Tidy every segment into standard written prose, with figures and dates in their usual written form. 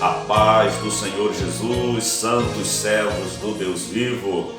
A paz do Senhor Jesus, santos servos do Deus vivo.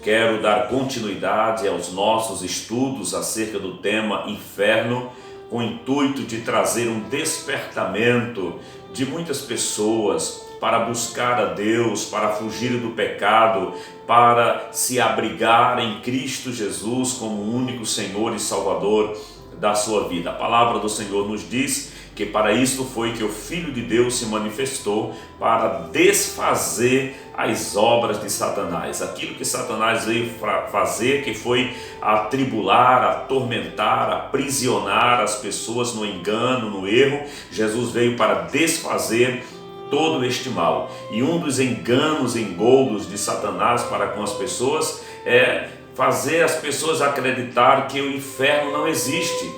Quero dar continuidade aos nossos estudos acerca do tema inferno, com o intuito de trazer um despertamento de muitas pessoas para buscar a Deus, para fugir do pecado, para se abrigar em Cristo Jesus como o único Senhor e Salvador da sua vida. A palavra do Senhor nos diz que para isto foi que o Filho de Deus se manifestou, para desfazer as obras de Satanás. Aquilo que Satanás veio fazer, que foi atribular, atormentar, aprisionar as pessoas no engano, no erro, Jesus veio para desfazer todo este mal. E um dos enganos, engoldos de Satanás para com as pessoas é fazer as pessoas acreditar que o inferno não existe,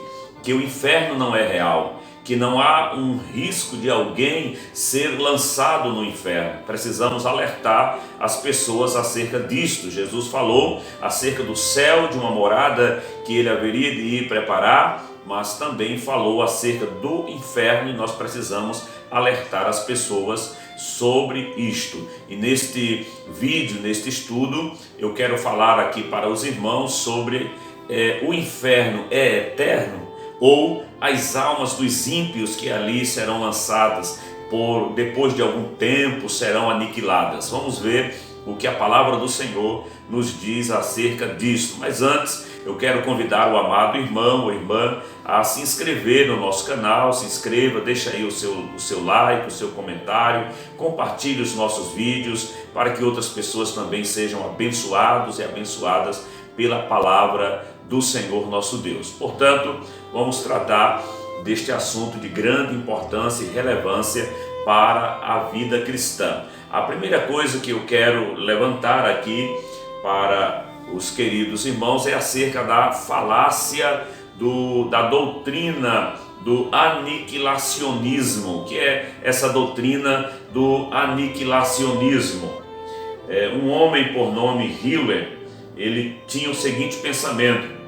que o inferno não é real, que não há um risco de alguém ser lançado no inferno. Precisamos alertar as pessoas acerca disto. Jesus falou acerca do céu, de uma morada que ele haveria de ir preparar, mas também falou acerca do inferno, e nós precisamos alertar as pessoas sobre isto. E neste vídeo, neste estudo, eu quero falar aqui para os irmãos sobre o inferno é eterno, ou as almas dos ímpios que ali serão lançadas depois de algum tempo serão aniquiladas. Vamos ver o que a palavra do Senhor nos diz acerca disso. Mas antes, eu quero convidar o amado irmão ou irmã a se inscrever no nosso canal. Se inscreva, deixa aí o seu like, o seu comentário, compartilhe os nossos vídeos para que outras pessoas também sejam abençoados e abençoadas pela palavra do Senhor nosso Deus. Portanto, vamos tratar deste assunto de grande importância e relevância para a vida cristã. A primeira coisa que eu quero levantar aqui para os queridos irmãos é acerca da falácia da doutrina do aniquilacionismo. O que é essa doutrina do aniquilacionismo? Um homem por nome Hiller, ele tinha o seguinte pensamento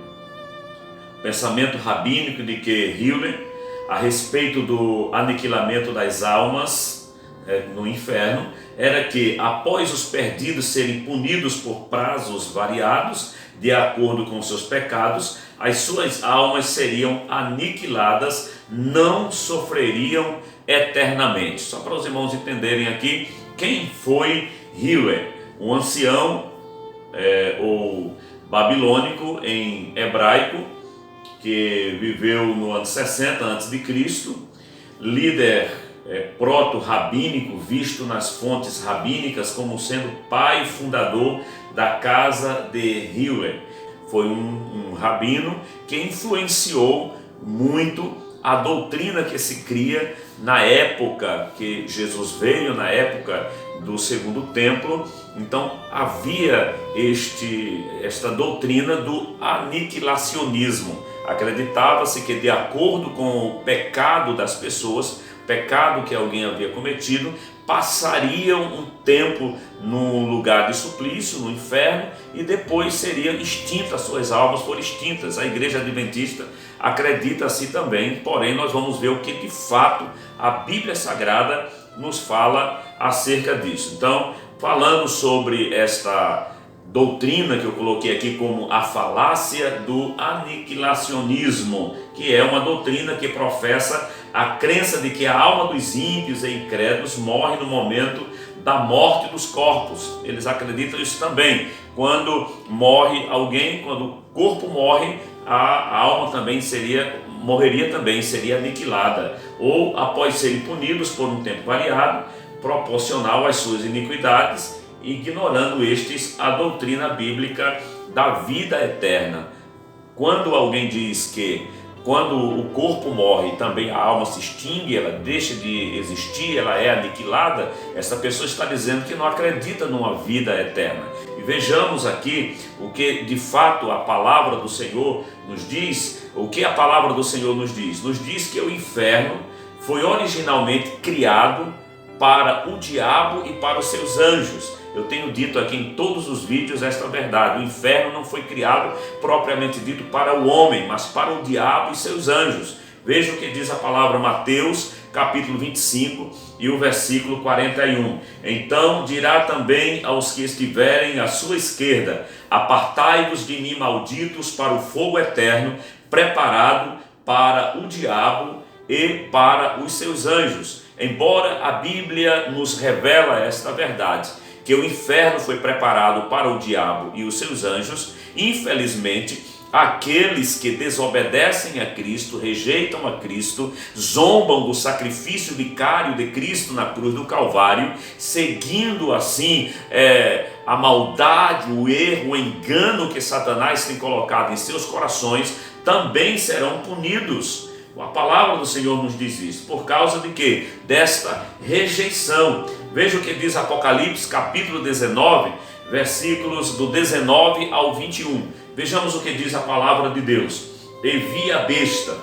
rabínico de que Hiller, a respeito do aniquilamento das almas no inferno, era que após os perdidos serem punidos por prazos variados, de acordo com seus pecados, as suas almas seriam aniquiladas, não sofreriam eternamente. Só para os irmãos entenderem aqui, quem foi Hiller? Um ancião ou babilônico em hebraico, que viveu no ano 60 a.C., líder proto-rabínico, visto nas fontes rabínicas como sendo pai fundador da casa de Hiller. Foi um rabino que influenciou muito a doutrina que se cria na época que Jesus veio, na época do segundo templo. Então havia esta doutrina do aniquilacionismo. Acreditava-se que, de acordo com o pecado das pessoas, pecado que alguém havia cometido, passariam um tempo no lugar de suplício, no inferno, e depois seriam extintas, suas almas foram extintas. A Igreja Adventista acredita assim também, porém nós vamos ver o que de fato a Bíblia Sagrada nos fala acerca disso. Então, falando sobre esta doutrina que eu coloquei aqui como a falácia do aniquilacionismo, que é uma doutrina que professa a crença de que a alma dos ímpios e incrédulos morre no momento da morte dos corpos. Eles acreditam isso também. Quando morre alguém, quando o corpo morre, a alma também morreria também, seria aniquilada. Ou após serem punidos por um tempo variado, proporcional às suas iniquidades, ignorando estes a doutrina bíblica da vida eterna. Quando alguém diz que quando o corpo morre, também a alma se extingue, ela deixa de existir, ela é aniquilada, essa pessoa está dizendo que não acredita numa vida eterna. E vejamos aqui o que de fato a palavra do Senhor nos diz. O que a palavra do Senhor nos diz? Nos diz que o inferno foi originalmente criado para o diabo e para os seus anjos. Eu tenho dito aqui em todos os vídeos esta verdade. O inferno não foi criado propriamente dito para o homem, mas para o diabo e seus anjos. Veja o que diz a palavra Mateus capítulo 25 e o versículo 41. Então dirá também aos que estiverem à sua esquerda: apartai-vos de mim, malditos, para o fogo eterno, preparado para o diabo e para os seus anjos. Embora a Bíblia nos revela esta verdade, que o inferno foi preparado para o diabo e os seus anjos, infelizmente, aqueles que desobedecem a Cristo, rejeitam a Cristo, zombam do sacrifício vicário de Cristo na cruz do Calvário, seguindo assim a maldade, o erro, o engano que Satanás tem colocado em seus corações, também serão punidos. A palavra do Senhor nos diz isso. Por causa de quê? Desta rejeição. Veja o que diz Apocalipse capítulo 19, versículos do 19 ao 21. Vejamos o que diz a palavra de Deus. E vi a besta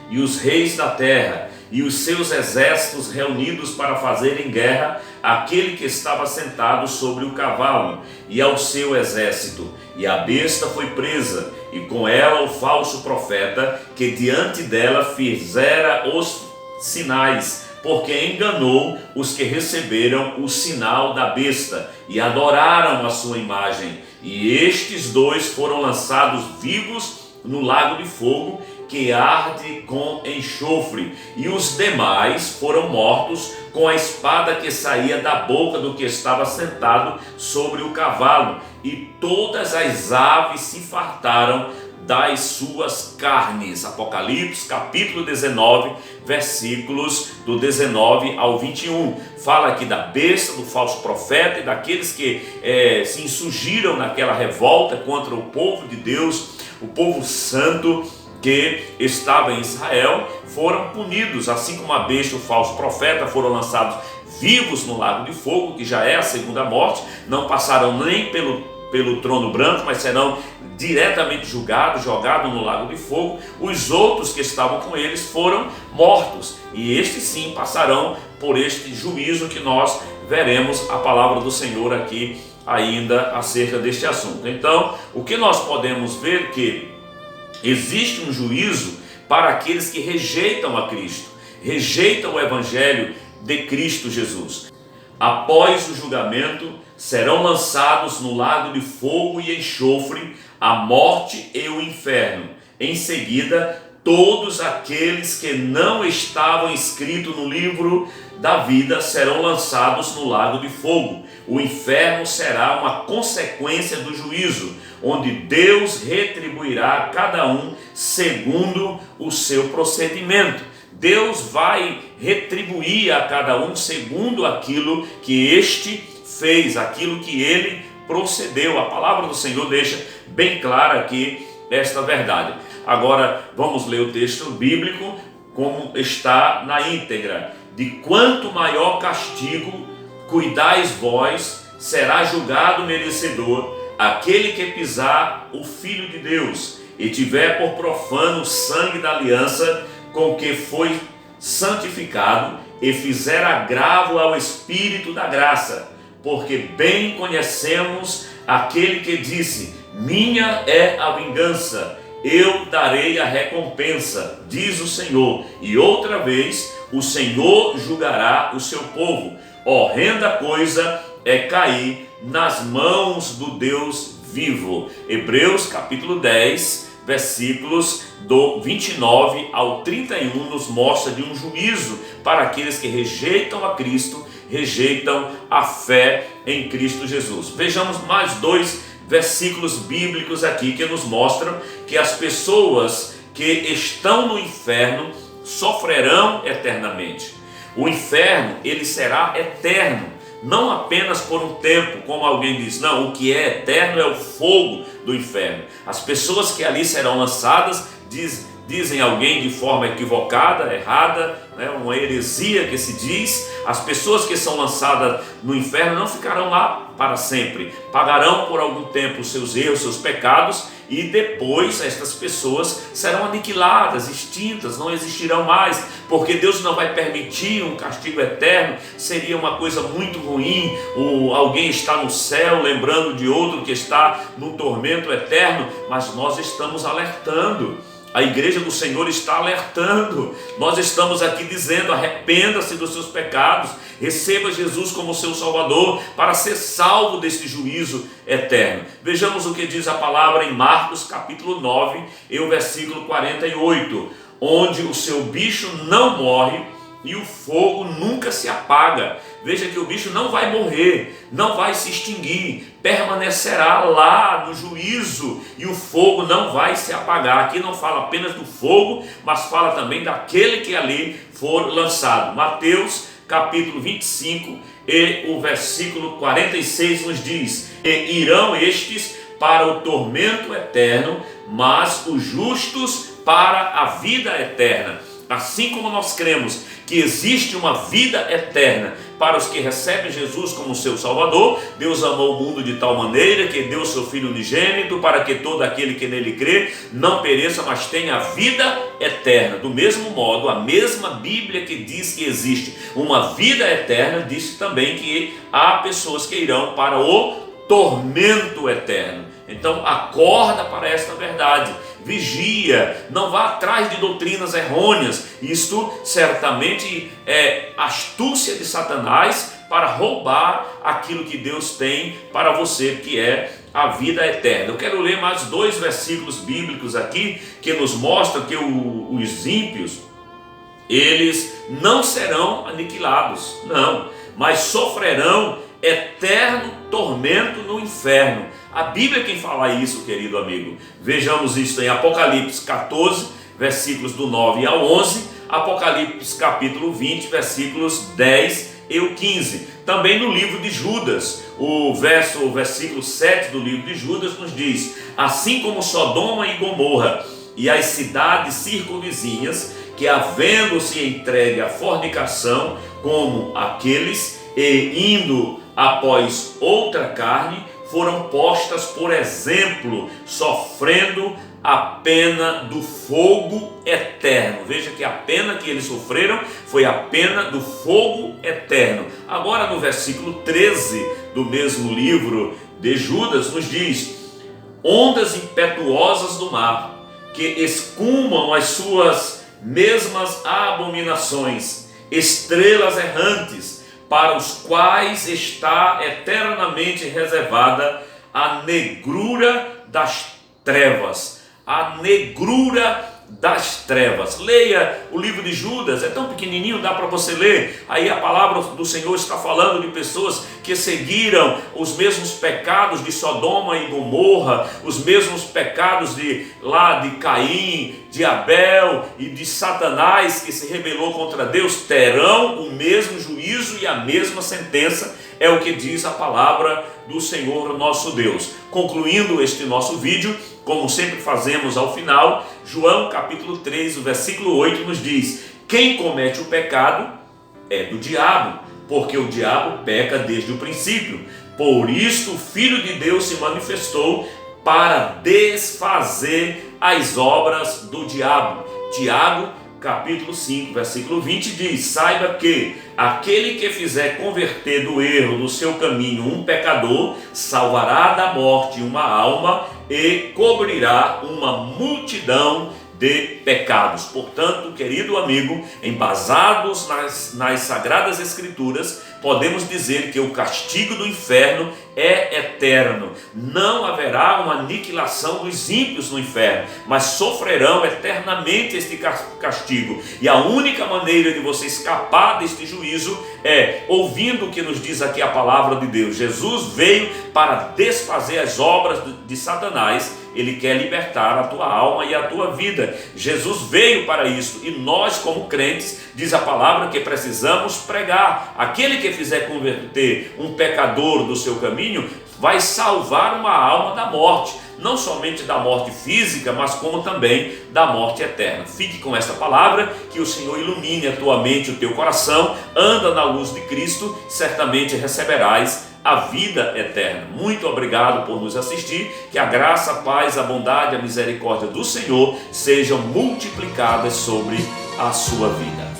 e os reis da terra e os seus exércitos reunidos para fazerem guerra àquele que estava sentado sobre o cavalo e ao seu exército. E a besta foi presa, e com ela o falso profeta, que diante dela fizera os sinais, porque enganou os que receberam o sinal da besta e adoraram a sua imagem. E estes dois foram lançados vivos no lago de fogo, que arde com enxofre, e os demais foram mortos com a espada que saía da boca do que estava sentado sobre o cavalo, e todas as aves se fartaram das suas carnes. Apocalipse capítulo 19, versículos do 19 ao 21. Fala aqui da besta, do falso profeta e daqueles que se insurgiram naquela revolta contra o povo de Deus, o povo santo que estava em Israel. Foram punidos, assim como a besta e o falso profeta foram lançados vivos no lago de fogo, que já é a segunda morte. Não passarão nem pelo trono branco, mas serão diretamente julgados, jogados no lago de fogo. Os outros que estavam com eles foram mortos, e estes sim passarão por este juízo que nós veremos a palavra do Senhor aqui ainda acerca deste assunto. Então, o que nós podemos ver que existe um juízo para aqueles que rejeitam a Cristo, rejeitam o Evangelho de Cristo Jesus. Após o julgamento, serão lançados no lago de fogo e enxofre, a morte e o inferno. Em seguida, todos aqueles que não estavam escritos no livro da vida serão lançados no lago de fogo. O inferno será uma consequência do juízo, onde Deus retribuirá a cada um segundo o seu procedimento. Deus vai retribuir a cada um segundo aquilo que este fez, aquilo que ele procedeu. A palavra do Senhor deixa bem clara aqui esta verdade. Agora vamos ler o texto bíblico como está na íntegra. De quanto maior castigo cuidais vós, será julgado merecedor aquele que pisar o Filho de Deus e tiver por profano o sangue da aliança com que foi santificado e fizer agravo ao Espírito da graça, porque bem conhecemos aquele que disse: minha é a vingança, eu darei a recompensa, diz o Senhor. E outra vez o Senhor julgará o seu povo. Horrenda coisa é cair nas mãos do Deus vivo. Hebreus capítulo 10, versículos do 29 ao 31 nos mostra de um juízo para aqueles que rejeitam a Cristo, rejeitam a fé em Cristo Jesus. Vejamos mais dois versículos bíblicos aqui que nos mostram que as pessoas que estão no inferno sofrerão eternamente. O inferno, ele será eterno, não apenas por um tempo, como alguém diz. Não, o que é eterno é o fogo do inferno. As pessoas que ali serão lançadas, dizem alguém de forma equivocada, errada, uma heresia que se diz, as pessoas que são lançadas no inferno não ficarão lá para sempre, pagarão por algum tempo os seus erros, seus pecados, e depois estas pessoas serão aniquiladas, extintas, não existirão mais, porque Deus não vai permitir um castigo eterno. Seria uma coisa muito ruim, alguém está no céu lembrando de outro que está no tormento eterno, mas nós estamos alertando A igreja do Senhor está alertando. Nós estamos aqui dizendo: arrependa-se dos seus pecados, receba Jesus como seu Salvador para ser salvo deste juízo eterno. Vejamos o que diz a palavra em Marcos capítulo 9 e o versículo 48, onde o seu bicho não morre e o fogo nunca se apaga. Veja que o bicho não vai morrer, não vai se extinguir, permanecerá lá no juízo e o fogo não vai se apagar. Aqui não fala apenas do fogo, mas fala também daquele que ali for lançado. Mateus capítulo 25 e o versículo 46 nos diz: e irão estes para o tormento eterno, mas os justos para a vida eterna. Assim como nós cremos que existe uma vida eterna para os que recebem Jesus como seu Salvador, Deus amou o mundo de tal maneira que deu seu Filho unigênito para que todo aquele que nele crê não pereça, mas tenha a vida eterna. Do mesmo modo, a mesma Bíblia que diz que existe uma vida eterna, diz também que há pessoas que irão para o tormento eterno. Então acorda para esta verdade, vigia, não vá atrás de doutrinas errôneas. Isto certamente é astúcia de Satanás para roubar aquilo que Deus tem para você, que é a vida eterna. Eu quero ler mais 2 versículos bíblicos aqui que nos mostram que os ímpios, eles não serão aniquilados, não, mas sofrerão eterno tormento no inferno. A Bíblia é quem fala isso, querido amigo. Vejamos isso em Apocalipse 14, versículos do 9 ao 11, Apocalipse capítulo 20, versículos 10 e o 15. Também no livro de Judas, o versículo 7 do livro de Judas nos diz: assim como Sodoma e Gomorra e as cidades circunvizinhas, que havendo-se entregue à fornicação, como aqueles, e indo após outra carne, foram postas por exemplo, sofrendo a pena do fogo eterno. Veja que a pena que eles sofreram foi a pena do fogo eterno. Agora no versículo 13 do mesmo livro de Judas nos diz: ondas impetuosas do mar, que escumam as suas mesmas abominações, estrelas errantes, para os quais está eternamente reservada a negrura das trevas. A negrura das trevas. Leia o livro de Judas, é tão pequenininho, dá para você ler. Aí a palavra do Senhor está falando de pessoas que seguiram os mesmos pecados de Sodoma e Gomorra, os mesmos pecados de Caim, de Abel e de Satanás, que se rebelou contra Deus, terão o mesmo juízo e a mesma sentença. É o que diz a palavra do Senhor nosso Deus. Concluindo este nosso vídeo, como sempre fazemos ao final, João capítulo 3, o versículo 8 nos diz: quem comete o pecado é do diabo, porque o diabo peca desde o princípio. Por isto o Filho de Deus se manifestou para desfazer as obras do diabo. Tiago capítulo 5, versículo 20 diz: saiba que aquele que fizer converter do erro do seu caminho um pecador, salvará da morte uma alma e cobrirá uma multidão de pecados. Portanto, querido amigo, embasados nas Sagradas Escrituras, podemos dizer que o castigo do inferno é eterno. Não haverá uma aniquilação dos ímpios no inferno, mas sofrerão eternamente este castigo. E a única maneira de você escapar deste juízo é ouvindo o que nos diz aqui a palavra de Deus. Jesus veio para desfazer as obras de Satanás. Ele quer libertar a tua alma e a tua vida. Jesus veio para isso e nós, como crentes, diz a palavra que precisamos pregar. Aquele que fizer converter um pecador do seu caminho vai salvar uma alma da morte, não somente da morte física, mas como também da morte eterna. Fique com esta palavra, que o Senhor ilumine a tua mente, o teu coração. Anda na luz de Cristo, certamente receberás a vida eterna. Muito obrigado por nos assistir. Que a graça, a paz, a bondade, a misericórdia do Senhor sejam multiplicadas sobre a sua vida.